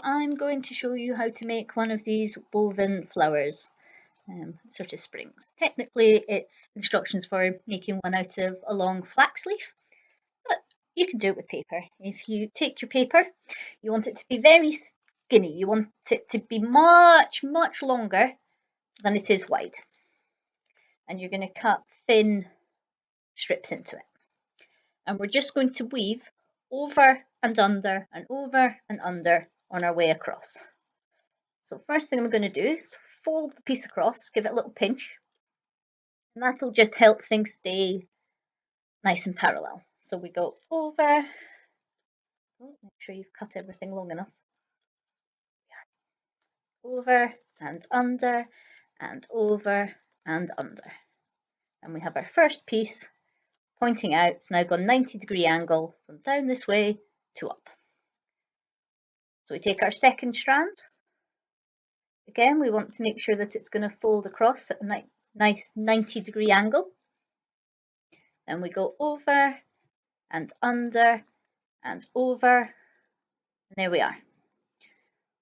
I'm going to show you how to make one of these woven flowers, sort of springs. Technically it's instructions for making one out of a long flax leaf, but you can do it with paper. If you take your paper, you want it to be very skinny, you want it to be much longer than it is wide, and you're going to cut thin strips into it, and we're just going to weave over and under and over and under on our way across. So first thing I'm going to do is fold the piece across, give it a little pinch, and that'll just help things stay nice and parallel. So we go over, make sure you've cut everything long enough, over and over and under. And we have our first piece pointing out. It's now got a 90-degree angle from down this way to up. So we take our second strand. Again, we want to make sure that it's going to fold across at a nice 90-degree angle. And we go over and under and over, and there we are.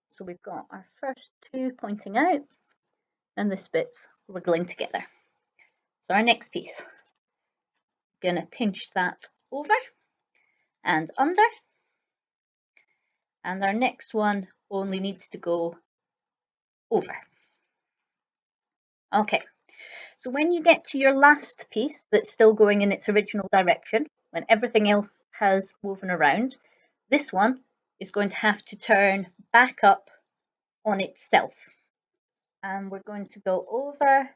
So we've got our first two pointing out, and this bit's wriggling together. So our next piece, going to pinch that over and under, and our next one only needs to go over. Okay, so when you get to your last piece that's still going in its original direction, when everything else has woven around, this one is going to have to turn back up on itself. And we're going to go over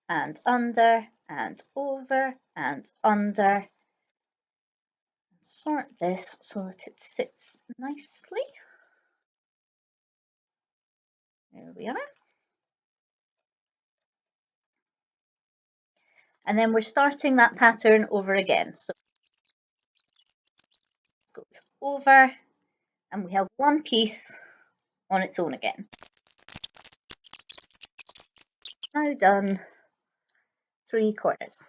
and under and over and under. Sort this so that it sits nicely. There we are. And then we're starting that pattern over again. So it goes over, and we have one piece on its own again. Now done 3 corners.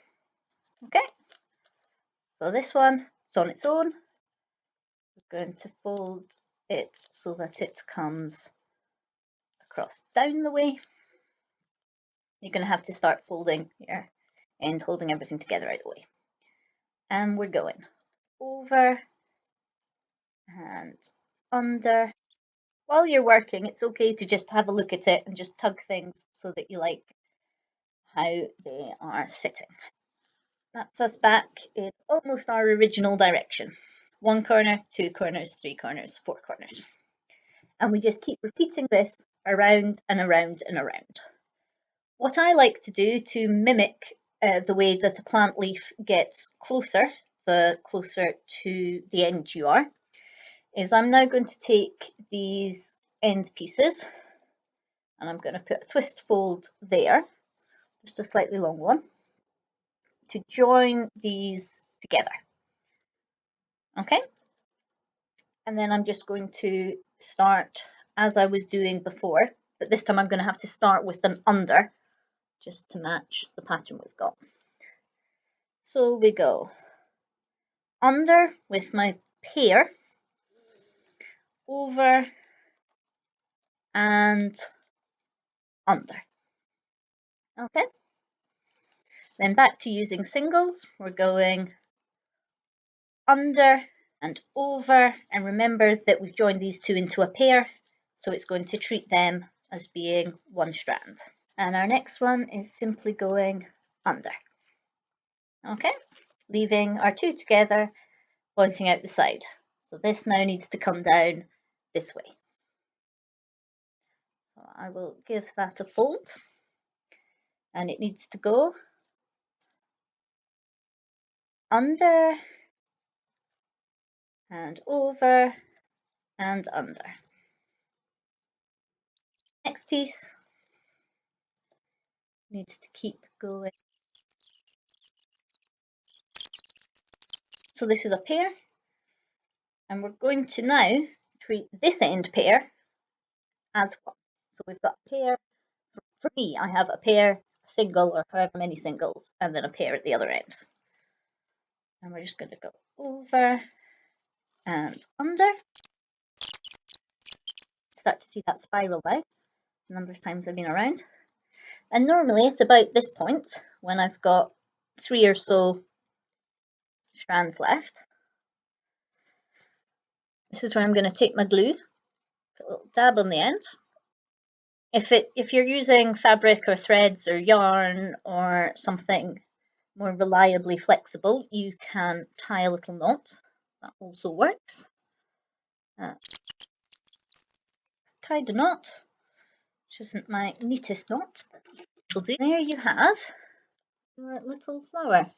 Okay, so this one is on its own. We're going to fold it so that it comes across down the way. You're going to have to start folding here and holding everything together out the way. And we're going over and under. While you're working, it's okay to just have a look at it and just tug things so that you like how they are sitting. That's us back in almost our original direction. 1 corner, 2 corners, 3 corners, 4 corners. And we just keep repeating this around and around and around. What I like to do to mimic the way that a plant leaf gets closer, the closer to the end you are, is I'm now going to take these end pieces and I'm going to put a twist fold there, just a slightly long one, to join these together. Okay, and then I'm just going to start as I was doing before, but this time I'm going to have to start with an under just to match the pattern we've got. So we go under with my pear, over and under. Okay, then back to using singles. We're going under and over, and remember that we've joined these two into a pair, so it's going to treat them as being one strand. And our next one is simply going under. Okay, leaving our two together, pointing out the side. So this now needs to come down this way. So I will give that a fold, and it needs to go under and over and under. Next piece needs to keep going. So this is a pair, and we're going to now treat this end pair as one. So we've got a pair. For me, I have a pair, a single, or however many singles, and then a pair at the other end. And we're just going to go over and under. start to see that spiral now, the number of times I've been around. And normally at about this point, when I've got 3 or so strands left, this is where I'm going to take my glue, put a little dab on the end. If you're using fabric or threads or yarn or something more reliably flexible, you can tie a little knot. That also works. Tied a knot, which isn't my neatest knot, but it'll do. There you have your little flower.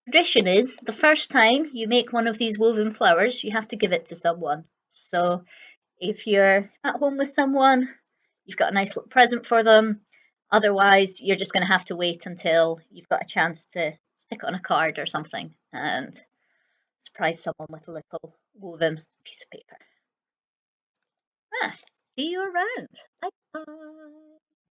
Tradition is the first time you make one of these woven flowers, you have to give it to someone. So if you're at home with someone, you've got a nice little present for them. Otherwise, you're just going to have to wait until you've got a chance to stick it on a card or something and surprise someone with a little woven piece of paper. See you around. Bye.